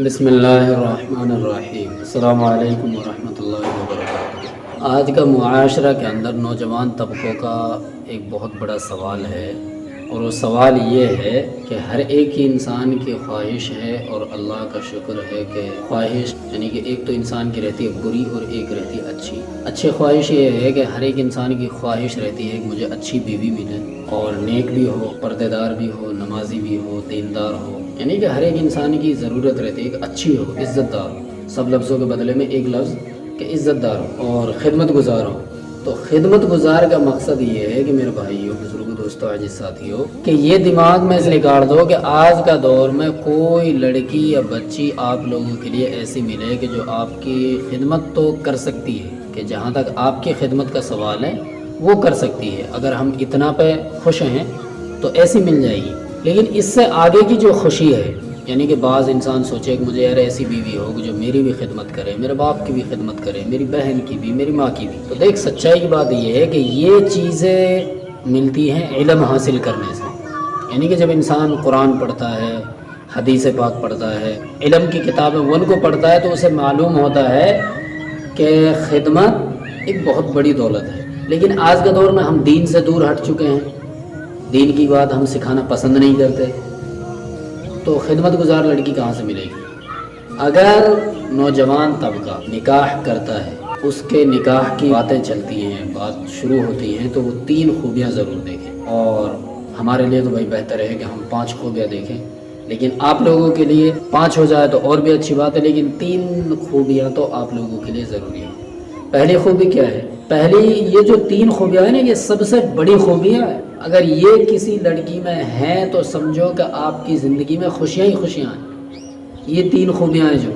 بسم اللہ الرحمن الرحیم۔ السلام علیکم ورحمۃ اللہ وبرکاتہ۔ آج کا معاشرہ کے اندر نوجوان طبقوں کا ایک بہت بڑا سوال ہے، اور وہ سوال یہ ہے کہ ہر ایک ہی انسان کی خواہش ہے، اور اللہ کا شکر ہے کہ خواہش یعنی کہ ایک تو انسان کی رہتی ہے بری اور ایک رہتی ہے اچھی۔ اچھی خواہش یہ ہے کہ ہر ایک انسان کی خواہش رہتی ہے کہ مجھے اچھی بیوی ملے اور نیک بھی ہو، پردے دار بھی ہو، نمازی بھی ہو، دیندار ہو، یعنی کہ ہر ایک انسان کی ضرورت رہتی ہے کہ اچھی ہو، عزت دار ہو۔ سب لفظوں کے بدلے میں ایک لفظ کہ عزت دار ہو اور خدمت گزار ہو۔ تو خدمت گزار کا مقصد یہ ہے کہ میرے بھائیوں، بزرگوں، دوستوں، عزیز ساتھیوں، کہ یہ دماغ میں سے نکال دو کہ آج کا دور میں کوئی لڑکی یا بچی آپ لوگوں کے لیے ایسی ملے کہ جو آپ کی خدمت تو کر سکتی ہے، کہ جہاں تک آپ کی خدمت کا سوال ہے وہ کر سکتی ہے۔ اگر ہم اتنا پہ خوش ہیں تو ایسی مل جائے گی، لیکن اس سے آگے کی جو خوشی ہے، یعنی کہ بعض انسان سوچے کہ مجھے یار ایسی بیوی ہو جو میری بھی خدمت کرے، میرے باپ کی بھی خدمت کرے، میری بہن کی بھی، میری ماں کی بھی۔ تو دیکھ، سچائی کی بات یہ ہے کہ یہ چیزیں ملتی ہیں علم حاصل کرنے سے، یعنی کہ جب انسان قرآن پڑھتا ہے، حدیث پاک پڑھتا ہے، علم کی کتابیں ان کو پڑھتا ہے، تو اسے معلوم ہوتا ہے کہ خدمت ایک بہت بڑی دولت ہے۔ لیکن آج کے دور میں ہم دین سے دور ہٹ چکے ہیں، دین کی بات ہم سکھانا پسند نہیں کرتے، تو خدمت گزار لڑکی کہاں سے ملے گی؟ اگر نوجوان طبقہ نکاح کرتا ہے، اس کے نکاح کی باتیں چلتی ہیں، بات شروع ہوتی ہیں، تو وہ 3 خوبیاں ضرور دیکھیں۔ اور ہمارے لیے تو بھائی بہتر ہے کہ ہم 5 خوبیاں دیکھیں، لیکن آپ لوگوں کے لیے 5 ہو جائے تو اور بھی اچھی بات ہے، لیکن 3 خوبیاں تو آپ لوگوں کے لیے ضروری ہیں۔ پہلی خوبی کیا ہے؟ پہلی یہ جو 3 خوبیاں ہیں نا، یہ سب سے بڑی خوبیاں ہیں۔ اگر یہ کسی لڑکی میں ہیں تو سمجھو کہ آپ کی زندگی میں خوشیاں ہی خوشیاں ہیں۔ یہ 3 خوبیاں ہیں۔ جو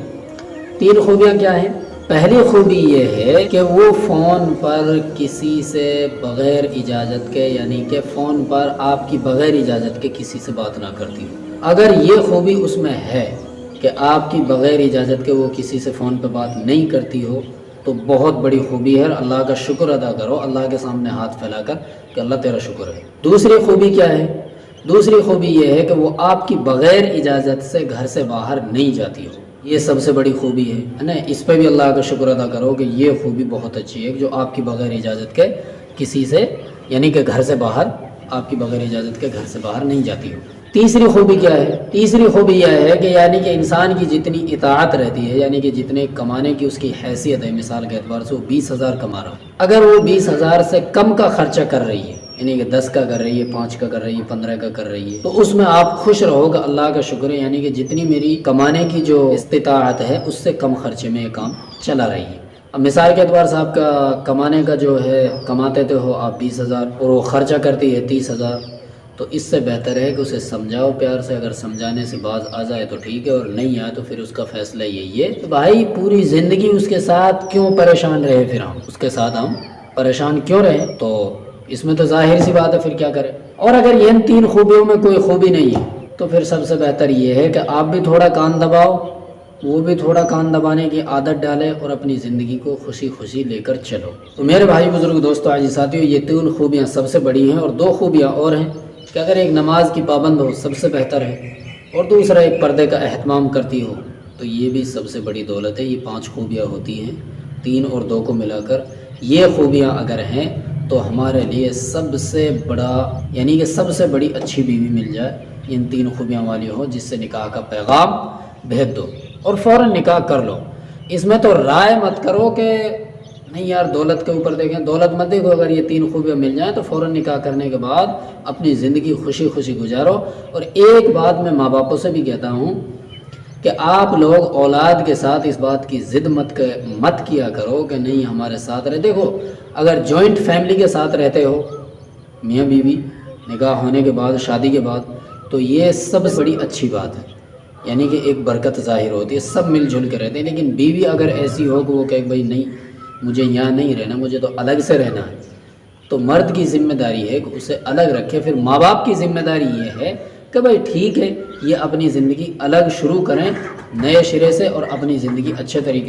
3 خوبیاں کیا ہیں؟ پہلی خوبی یہ ہے کہ وہ فون پر کسی سے بغیر اجازت کے، یعنی کہ فون پر آپ کی بغیر اجازت کے کسی سے بات نہ کرتی ہو۔ اگر یہ خوبی اس میں ہے کہ آپ کی بغیر اجازت کے وہ کسی سے فون پہ بات نہیں کرتی ہو، تو بہت بڑی خوبی ہے۔ اللہ کا شکر ادا کرو، اللہ کے سامنے ہاتھ پھیلا کر کہ اللہ تیرا شکر ہے۔ دوسری خوبی کیا ہے؟ دوسری خوبی یہ ہے کہ وہ آپ کی بغیر اجازت سے گھر سے باہر نہیں جاتی ہو۔ یہ سب سے بڑی خوبی ہے نا، اس پہ بھی اللہ کا شکر ادا کرو کہ یہ خوبی بہت اچھی ہے، جو آپ کی بغیر اجازت کے کسی سے، یعنی کہ گھر سے باہر، آپ کی بغیر اجازت کے گھر سے باہر نہیں جاتی ہو۔ تیسری خوبی کیا ہے؟ تیسری خوبی یہ ہے کہ یعنی کہ انسان کی جتنی اطاعت رہتی ہے، یعنی کہ جتنے کمانے کی اس کی حیثیت ہے، مثال کے اعتبار سے وہ 20,000 کما رہا ہو، اگر وہ 20,000 سے کم کا خرچہ کر رہی ہے، یعنی کہ 10 کا کر رہی ہے، 5 کا کر رہی ہے، 15 کا کر رہی ہے، تو اس میں آپ خوش رہو کہ اللہ کا شکر ہے، یعنی کہ جتنی میری کمانے کی جو استطاعت ہے اس سے کم خرچے میں یہ کام چلا رہی ہے۔ اب مثال کے اعتبار سے آپ کا کمانے کا جو ہے، کماتے تو ہو آپ 20,000 اور وہ خرچہ کرتی ہے 30,000، تو اس سے بہتر ہے کہ اسے سمجھاؤ پیار سے۔ اگر سمجھانے سے باز آ جائے تو ٹھیک ہے، اور نہیں آئے تو پھر اس کا فیصلہ یہی ہے کہ بھائی پوری زندگی اس کے ساتھ کیوں پریشان رہے، پھر ہم اس کے ساتھ ہم پریشان کیوں رہے؟ تو اس میں تو ظاہر سی بات ہے، پھر کیا کرے؟ اور اگر یہ 3 خوبیوں میں کوئی خوبی نہیں ہے تو پھر سب سے بہتر یہ ہے کہ آپ بھی تھوڑا کان دباؤ، وہ بھی تھوڑا کان دبانے کی عادت ڈالے، اور اپنی زندگی کو خوشی خوشی لے کر چلو۔ تو میرے بھائی، بزرگ، دوستو، عزیز ساتھیوں، یہ 3 خوبیاں سب سے بڑی ہیں، اور 2 خوبیاں اور ہیں کہ اگر ایک نماز کی پابند ہو سب سے بہتر ہے، اور دوسرا ایک پردے کا اہتمام کرتی ہو، تو یہ بھی سب سے بڑی دولت ہے۔ یہ 5 خوبیاں ہوتی ہیں، 3 اور 2 کو ملا کر یہ خوبیاں اگر ہیں تو ہمارے لیے سب سے بڑا، یعنی کہ سب سے بڑی اچھی بیوی مل جائے، ان 3 خوبیاں والی ہو، جس سے نکاح کا پیغام بھیج دو اور فوراً نکاح کر لو۔ اس میں تو رائے مت کرو کہ نہیں یار دولت کے اوپر دیکھیں، دولت مت دیکھو، اگر یہ 3 خوبیاں مل جائیں تو فوراً نکاح کرنے کے بعد اپنی زندگی خوشی خوشی گزارو۔ اور ایک بات میں ماں باپوں سے بھی کہتا ہوں کہ آپ لوگ اولاد کے ساتھ اس بات کی ضد مت کیا کرو کہ نہیں ہمارے ساتھ رہے۔ دیکھو، اگر جوائنٹ فیملی کے ساتھ رہتے ہو، میاں بیوی، نکاح ہونے کے بعد، شادی کے بعد، تو یہ سب سے بڑی اچھی بات ہے، یعنی کہ ایک برکت ظاہر ہوتی ہے، سب مل جل کے رہتے ہیں۔ لیکن بیوی اگر ایسی ہو کہ وہ کہے بھائی نہیں، مجھے یہاں نہیں رہنا، مجھے تو الگ سے رہنا ہے، تو مرد کی ذمہ داری ہے کہ اسے الگ رکھے۔ پھر ماں باپ کی ذمہ داری یہ ہے کہ بھائی ٹھیک ہے، یہ اپنی زندگی الگ شروع کریں نئے سرے سے، اور اپنی زندگی اچھے طریقے